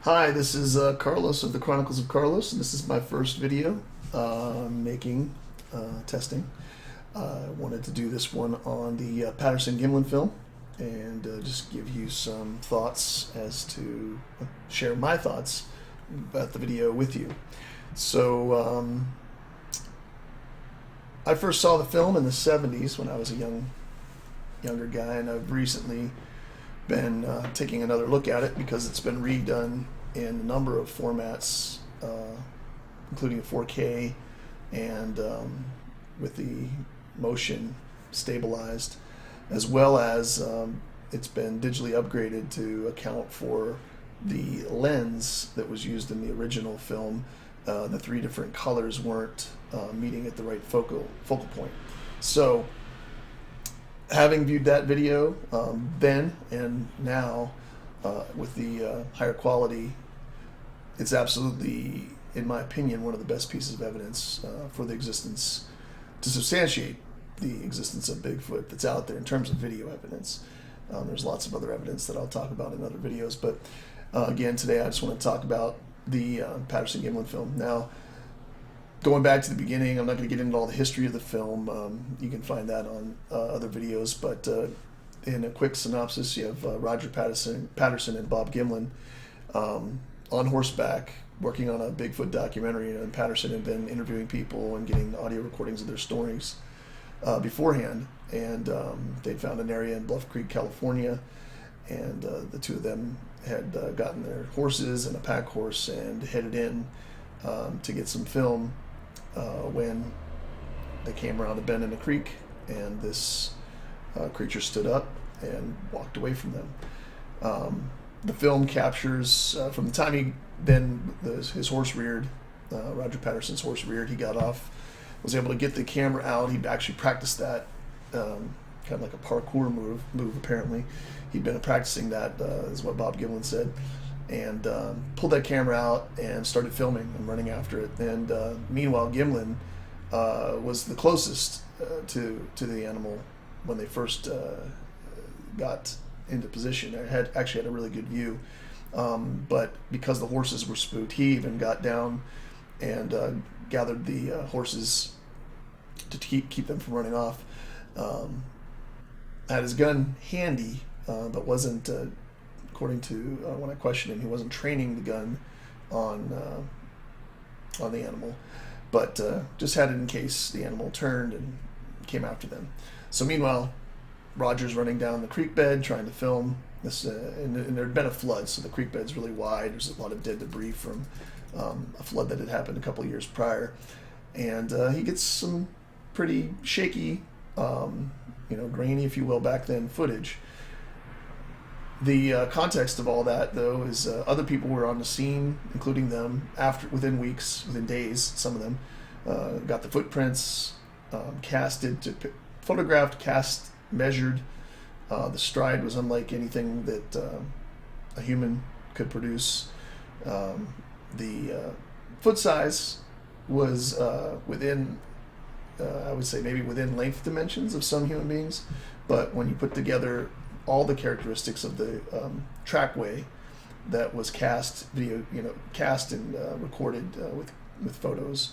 Hi, this is Carlos of the Chronicles of Carlos, and this is my first video making testing. I wanted to do this one on the Patterson-Gimlin film and just give you some thoughts share my thoughts about the video with you. So I first saw the film in the 70s when I was a younger guy, and I've recently been taking another look at it because it's been redone in a number of formats, including 4K and with the motion stabilized, as well as it's been digitally upgraded to account for the lens that was used in the original film. The three different colors weren't meeting at the right focal point. So having viewed that video then and now with the higher quality, it's absolutely, in my opinion, one of the best pieces of evidence for the existence, to substantiate the existence of Bigfoot that's out there in terms of video evidence. There's lots of other evidence that I'll talk about in other videos, but again, today I just want to talk about the Patterson-Gimlin film. Now, going back to the beginning, I'm not going to get into all the history of the film. You can find that on other videos, but in a quick synopsis, you have Roger Patterson and Bob Gimlin on horseback working on a Bigfoot documentary, and Patterson had been interviewing people and getting audio recordings of their stories beforehand, and they'd found an area in Bluff Creek, California, and the two of them had gotten their horses and a pack horse and headed in to get some film when they came around a bend in a creek, and this creature stood up and walked away from them. The film captures from the time his horse reared, Roger Patterson's horse reared, he got off, was able to get the camera out. He'd actually practiced that, kind of like a parkour move apparently. He'd been practicing that, is what Bob Gimlin said, and pulled that camera out and started filming and running after it. And meanwhile, Gimlin was the closest to the animal when they first got into position. I actually had a really good view, but because the horses were spooked, he even got down and gathered the horses to keep them from running off. Had his gun handy, but wasn't, according to when I questioned him, he wasn't training the gun on the animal, but just had it in case the animal turned and came after them. So meanwhile, Roger's running down the creek bed trying to film this, and there had been a flood, so the creek bed's really wide. There's a lot of dead debris from a flood that had happened a couple of years prior, and he gets some pretty shaky, grainy, if you will, back then footage. The context of all that, though, is other people were on the scene, including them, within weeks, within days. Some of them got the footprints photographed, cast, measured. The stride was unlike anything that a human could produce. The foot size was within, I would say, maybe within length dimensions of some human beings, but when you put together all the characteristics of the trackway that was cast and recorded with photos,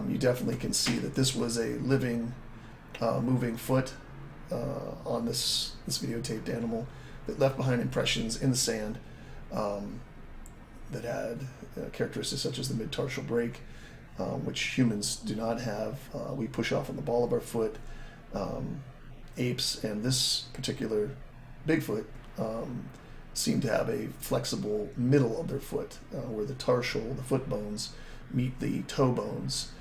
you definitely can see that this was a living, moving foot on this videotaped animal that left behind impressions in the sand that had characteristics such as the mid-tarsal break, which humans do not have. We push off on the ball of our foot. Apes and this particular Bigfoot seem to have a flexible middle of their foot, where the tarsal, the foot bones, meet the toe bones.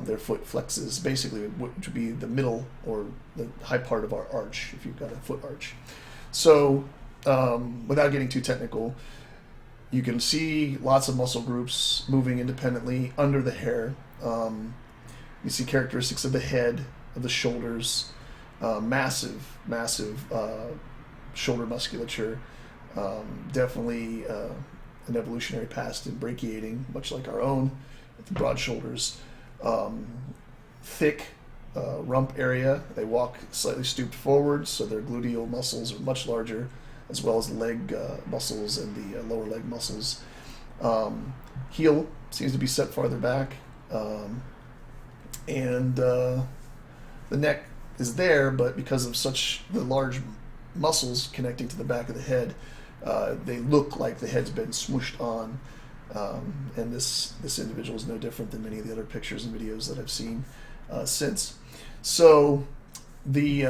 Their foot flexes basically, which would be the middle or the high part of our arch, if you've got a foot arch. So without getting too technical, you can see lots of muscle groups moving independently under the hair. You see characteristics of the head, of the shoulders, massive shoulder musculature, definitely an evolutionary past in brachiating, much like our own, with the broad shoulders. Thick rump area. They walk slightly stooped forward, so their gluteal muscles are much larger, as well as leg muscles and the lower leg muscles. Heel seems to be set farther back, and the neck is there, but because of such the large muscles connecting to the back of the head, they look like the head's been smooshed on. And this individual is no different than many of the other pictures and videos that I've seen since. So they'd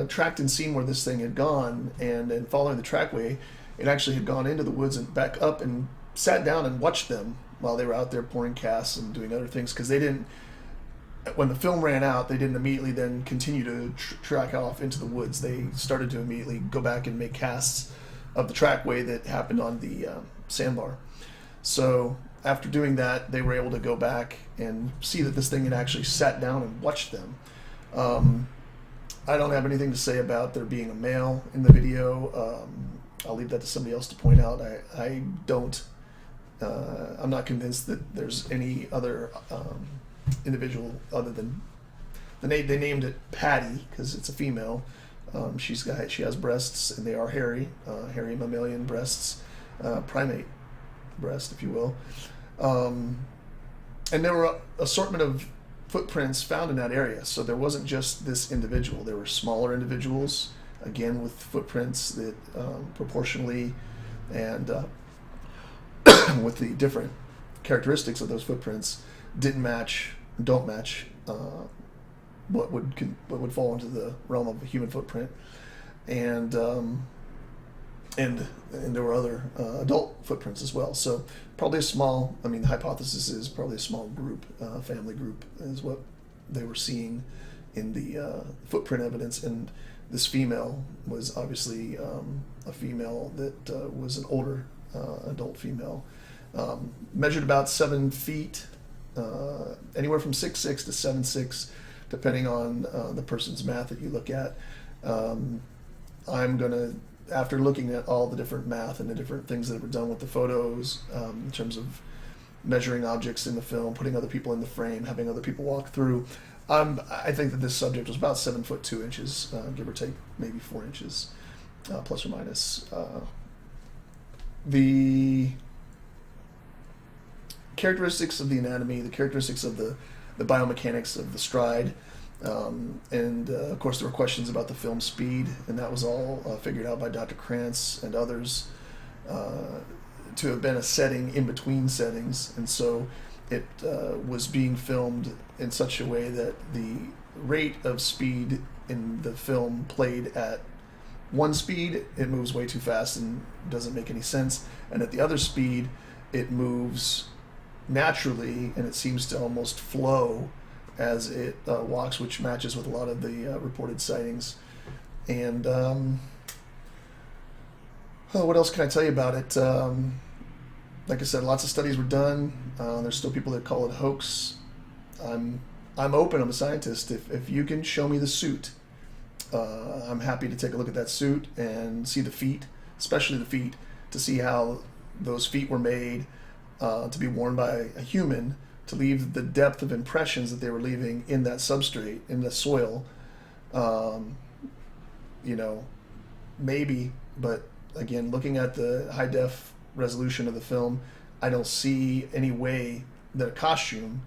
tracked and seen where this thing had gone, and following the trackway, it actually had gone into the woods and back up and sat down and watched them while they were out there pouring casts and doing other things, because they didn't, when the film ran out, they didn't immediately then continue to track off into the woods. They started to immediately go back and make casts of the trackway that happened on the sandbar. So after doing that, they were able to go back and see that this thing had actually sat down and watched them. I don't have anything to say about there being a male in the video. I'll leave that to somebody else to point out. I don't. I'm not convinced that there's any other individual other than they named it Patty because it's a female. She has breasts, and they are hairy mammalian breasts, primate breast, if you will. And there were an assortment of footprints found in that area. So there wasn't just this individual. There were smaller individuals, again with footprints that proportionally and with the different characteristics of those footprints don't match what would fall into the realm of a human footprint, and there were other adult footprints as well. So probably the hypothesis is probably a small group, family group, is what they were seeing in the footprint evidence. And this female was obviously a female that was an older adult female, measured about 7 feet, anywhere from 6'6" to 7'6", depending on the person's math that you look at. I'm gonna, after looking at all the different math and the different things that were done with the photos, in terms of measuring objects in the film, putting other people in the frame, having other people walk through, I think that this subject was about 7 foot 2 inches, give or take, maybe 4 inches, plus or minus. The characteristics of the anatomy, the characteristics of the biomechanics of the stride, and of course there were questions about the film speed, and that was all figured out by Dr. Krantz and others to have been a setting in between settings, and so it was being filmed in such a way that the rate of speed in the film played at one speed, it moves way too fast and doesn't make any sense, and at the other speed it moves naturally and it seems to almost flow as it walks, which matches with a lot of the reported sightings. And what else can I tell you about it? Like I said, lots of studies were done. There's still people that call it a hoax. I'm open. I'm a scientist. If you can show me the suit, I'm happy to take a look at that suit and see the feet, especially the feet, to see how those feet were made to be worn by a human, to leave the depth of impressions that they were leaving in that substrate, in the soil. Maybe, but again, looking at the high def resolution of the film, I don't see any way that a costume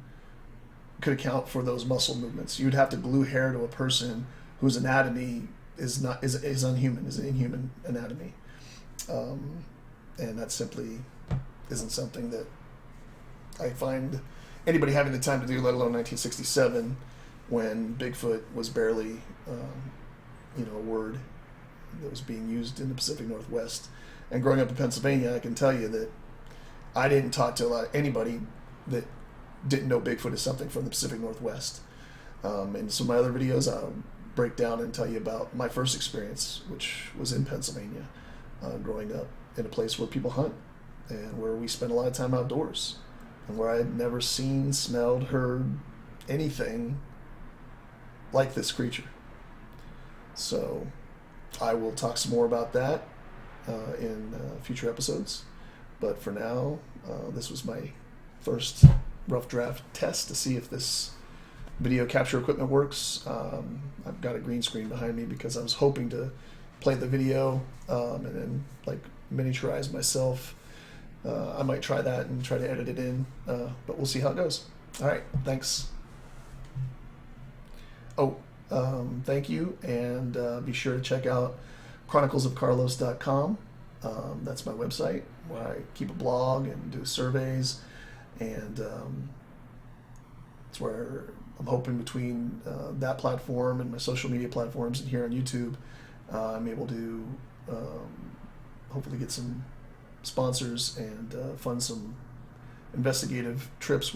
could account for those muscle movements. You'd have to glue hair to a person whose anatomy is unhuman, is an inhuman anatomy, and that simply isn't something that I find anybody having the time to do, let alone 1967, when Bigfoot was barely, a word that was being used in the Pacific Northwest. And growing up in Pennsylvania, I can tell you that I didn't talk to anybody that didn't know Bigfoot is something from the Pacific Northwest. And so my other videos, I'll break down and tell you about my first experience, which was in Pennsylvania, growing up in a place where people hunt and where we spend a lot of time outdoors, and where I had never seen, smelled, heard anything like this creature. So I will talk some more about that in future episodes. But for now, this was my first rough draft test to see if this video capture equipment works. I've got a green screen behind me because I was hoping to play the video and then miniaturize myself. I might try that and try to edit it in, but we'll see how it goes. All right, thanks. Oh, thank you, and be sure to check out ChroniclesofCarlos.com. That's my website where I keep a blog and do surveys, and it's where I'm hoping between that platform and my social media platforms and here on YouTube, I'm able to hopefully get some sponsors and fund some investigative trips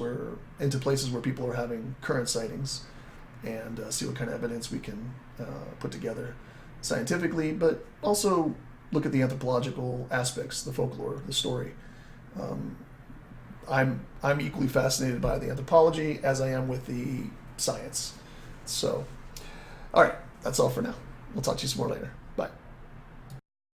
into places where people are having current sightings, and see what kind of evidence we can put together scientifically, but also look at the anthropological aspects, the folklore, the story. I'm equally fascinated by the anthropology as I am with the science. So, all right, that's all for now. We'll talk to you some more later. Bye.